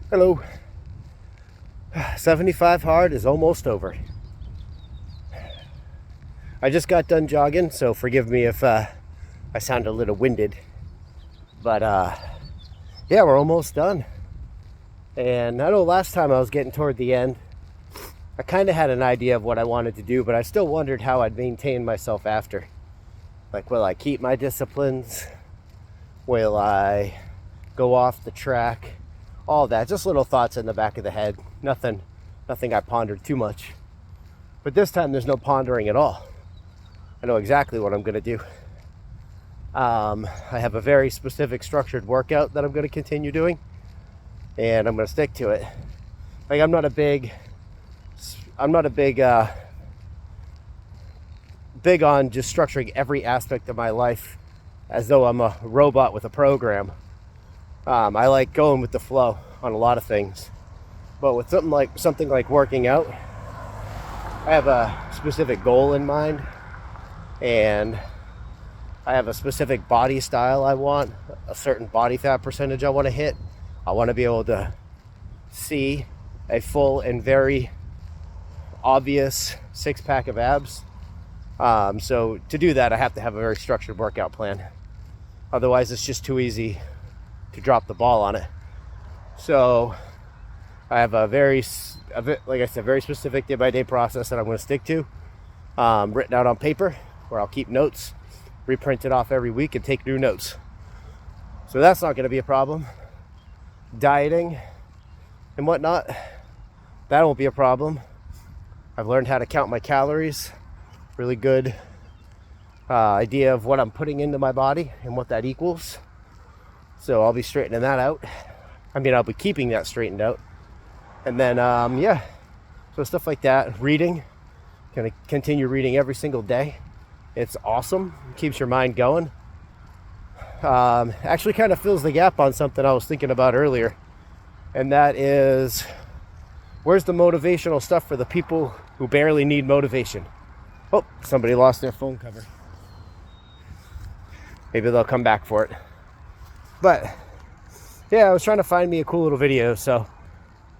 Hello. 75 hard is almost over. I just got done jogging, so forgive me if I sound a little winded. But yeah, we're almost done. And I know last time I was getting toward the end, I kind of had an idea of what I wanted to do, but I still wondered how I'd maintain myself after. Like, will I keep my disciplines? Will I go off the track? All that, just little thoughts in the back of the head. Nothing I pondered too much. But this time there's no pondering at all. I know exactly what I'm going to do. I have a very specific structured workout that I'm going to continue doing, and I'm going to stick to it. Like, I'm not a big big on just structuring every aspect of my life as though I'm a robot with a program. I like going with the flow on a lot of things, but with something like working out, I have a specific goal in mind, and I have a specific body style I want, a certain body fat percentage I want to hit. I want to be able to see a full and very obvious six-pack of abs. So to do that, I have to have a very structured workout plan. Otherwise, it's just too easy to drop the ball on it. So I have very specific day-by-day process that I'm going to stick to, written out on paper, where I'll keep notes, reprint it off every week, and take new notes. So that's not going to be a problem. Dieting and whatnot, that won't be a problem. I've learned how to count my calories. Really good idea of what I'm putting into my body and what that equals. So I'll be straightening that out. I'll be keeping that straightened out. And then, so stuff like that. Reading. Gonna continue reading every single day. It's awesome. It keeps your mind going. Actually kind of fills the gap on something I was thinking about earlier. And that is, where's the motivational stuff for the people who barely need motivation? Oh, somebody lost their phone cover. Maybe they'll come back for it. But yeah, I was trying to find me a cool little video. So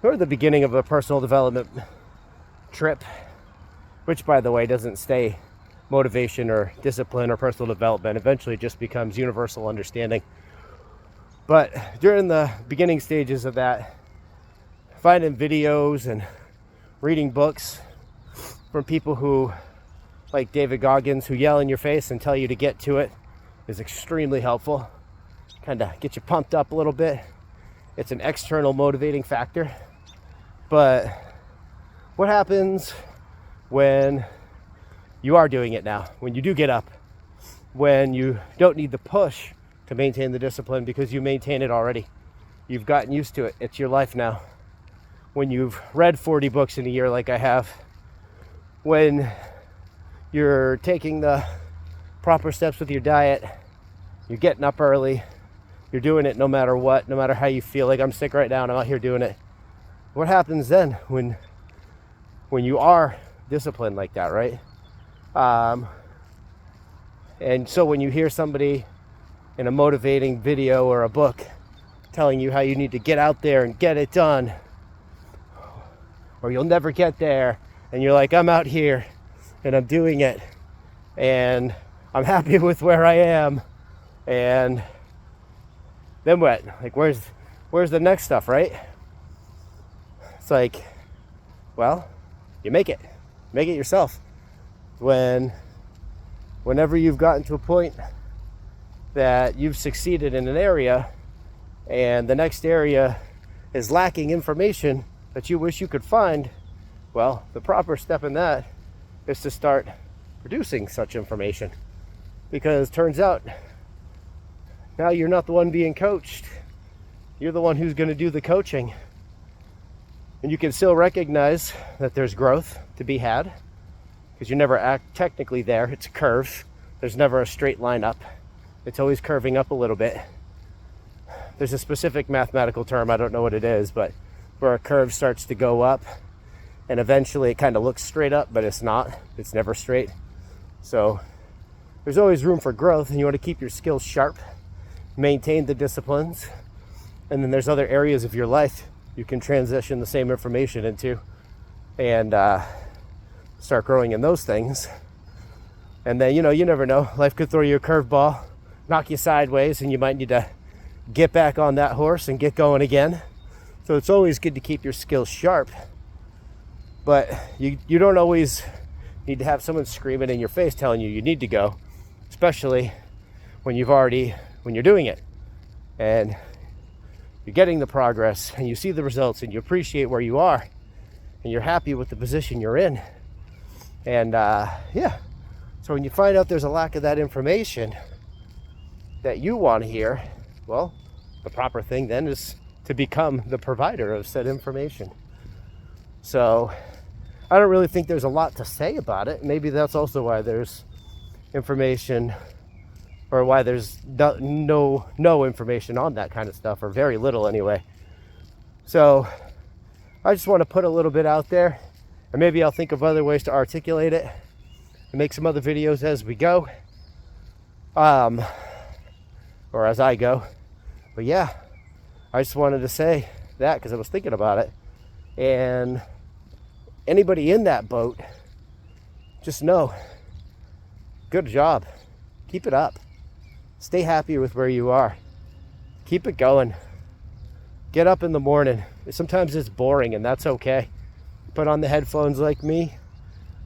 we're at the beginning of a personal development trip, which, by the way, doesn't stay motivation or discipline or personal development. Eventually it just becomes universal understanding. But during the beginning stages of that, finding videos and reading books from people who, like David Goggins, who yell in your face and tell you to get to it, is extremely helpful. Kind of get you pumped up a little bit. It's an external motivating factor. But what happens when you are doing it now? When you do get up? When you don't need the push to maintain the discipline because you maintain it already? You've gotten used to it. It's your life now. When you've read 40 books in a year like I have. When you're taking the proper steps with your diet. You're getting up early. You're doing it no matter what, no matter how you feel. Like, I'm sick right now and I'm out here doing it. What happens then when you are disciplined like that, right? And so when you hear somebody in a motivating video or a book telling you how you need to get out there and get it done, or you'll never get there, and you're like, I'm out here and I'm doing it and I'm happy with where I am, and then what? Like, where's the next stuff, right? It's like, well, you make it yourself. Whenever you've gotten to a point that you've succeeded in an area and the next area is lacking information that you wish you could find, well, the proper step in that is to start producing such information. Because turns out now you're not the one being coached. You're the one who's going to do the coaching. And you can still recognize that there's growth to be had, because you're never technically there. It's a curve. There's never a straight line up. It's always curving up a little bit. There's a specific mathematical term, I don't know what it is, but where a curve starts to go up and eventually it kind of looks straight up, but it's not. It's never straight. So there's always room for growth, and you want to keep your skills sharp, maintain the disciplines, and then there's other areas of your life you can transition the same information into and start growing in those things. And then, you never know. Life could throw you a curveball, knock you sideways, and you might need to get back on that horse and get going again. So it's always good to keep your skills sharp. But you don't always need to have someone screaming in your face telling you need to go, especially when you're doing it and you're getting the progress and you see the results and you appreciate where you are and you're happy with the position you're in. And so when you find out there's a lack of that information that you want to hear, well, the proper thing then is to become the provider of said information. So I don't really think there's a lot to say about it. Maybe that's also why there's information, or why there's no information on that kind of stuff, or very little anyway. So I just want to put a little bit out there, and maybe I'll think of other ways to articulate it and make some other videos as we go, or as I go. But yeah, I just wanted to say that because I was thinking about it. And anybody in that boat, just know, good job. Keep it up. Stay happy with where you are. Keep it going. Get up in the morning. Sometimes it's boring, and that's okay. Put on the headphones like me.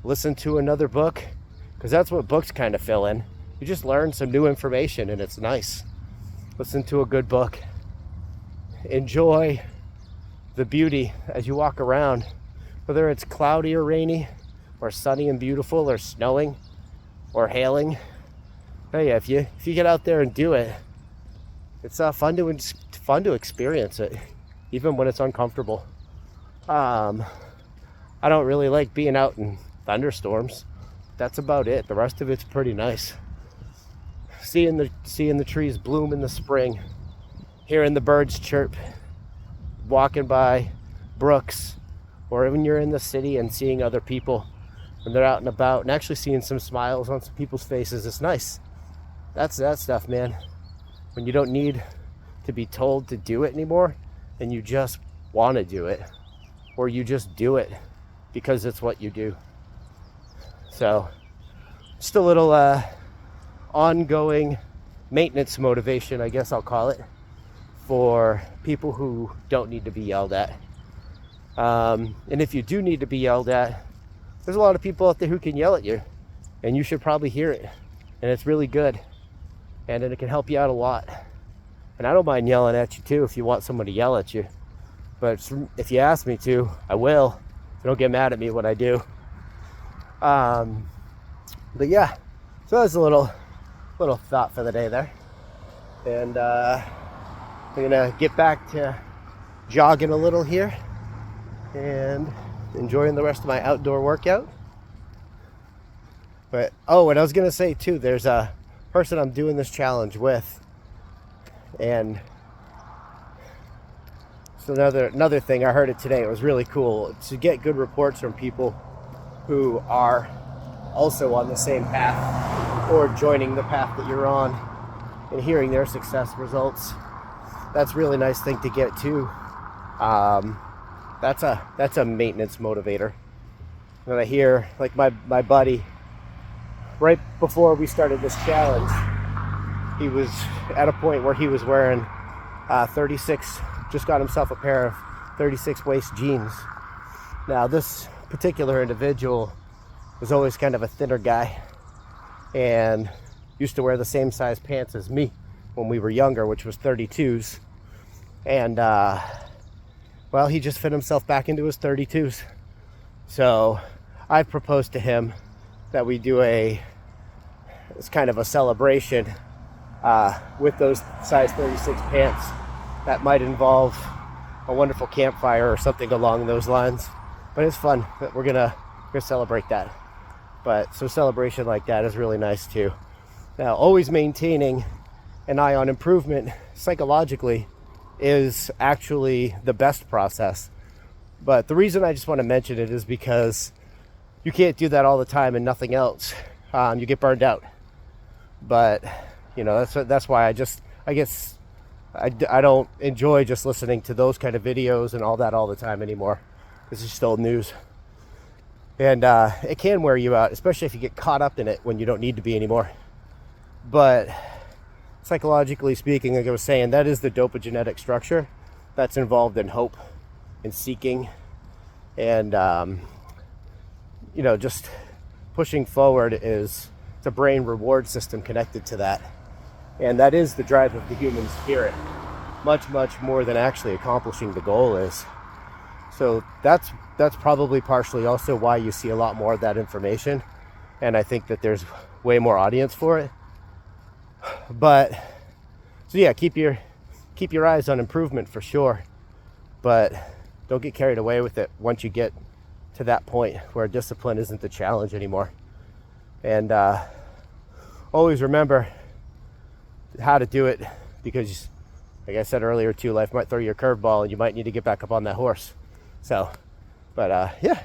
Listen to another book, because that's what books kind of fill in. You just learn some new information, and it's nice. Listen to a good book. Enjoy the beauty as you walk around, whether it's cloudy or rainy, or sunny and beautiful, or snowing, or hailing. Hey, if you get out there and do it, it's fun to experience it, even when it's uncomfortable. I don't really like being out in thunderstorms. That's about it. The rest of it's pretty nice. Seeing the trees bloom in the spring, hearing the birds chirp, walking by brooks, or when you're in the city and seeing other people when they're out and about, and actually seeing some smiles on some people's faces. It's nice. That's that stuff, man. When you don't need to be told to do it anymore, and you just want to do it, or you just do it because it's what you do. So just a little ongoing maintenance motivation, I guess I'll call it, for people who don't need to be yelled at. And if you do need to be yelled at, there's a lot of people out there who can yell at you, and you should probably hear it. And it's really good, and it can help you out a lot. And I don't mind yelling at you too if you want someone to yell at you. But if you ask me to, I will. So don't get mad at me when I do. But yeah, so that's a little thought for the day there. And I'm gonna get back to jogging a little here and enjoying the rest of my outdoor workout. But and I was gonna say too, there's a person I'm doing this challenge with, and so another thing, I heard it today, it was really cool to get good reports from people who are also on the same path or joining the path that you're on, and hearing their success results. That's a really nice thing to get too. That's a maintenance motivator. And I hear, like, my buddy, right before we started this challenge, he was at a point where he was wearing 36, just got himself a pair of 36 waist jeans. Now this particular individual was always kind of a thinner guy and used to wear the same size pants as me when we were younger, which was 32s. And well, he just fit himself back into his 32s. So I proposed to him that we do it's kind of a celebration with those size 36 pants. That might involve a wonderful campfire or something along those lines. But it's fun. We're gonna celebrate that. But so celebration like that is really nice too. Now, always maintaining an eye on improvement psychologically is actually the best process. But the reason I just want to mention it is because you can't do that all the time and nothing else. You get burned out. But that's why I guess I don't enjoy just listening to those kind of videos and all that all the time anymore. This is still news. And it can wear you out, especially if you get caught up in it when you don't need to be anymore. But psychologically speaking, like I was saying, that is the dopagenetic structure that's involved in hope and seeking and, just pushing forward. It's a brain reward system connected to that. And that is the drive of the human spirit, much, much more than actually accomplishing the goal is. So that's probably partially also why you see a lot more of that information. And I think that there's way more audience for it. But, so yeah, keep your eyes on improvement for sure. But don't get carried away with it once you get to that point where discipline isn't the challenge anymore. And always remember how to do it, because like I said earlier too, life might throw you a curveball and you might need to get back up on that horse. So, but yeah.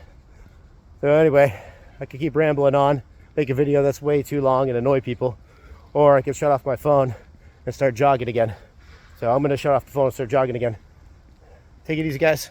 So anyway, I could keep rambling on, make a video that's way too long and annoy people, or I could shut off my phone and start jogging again. So I'm gonna shut off the phone and start jogging again. Take it easy, guys.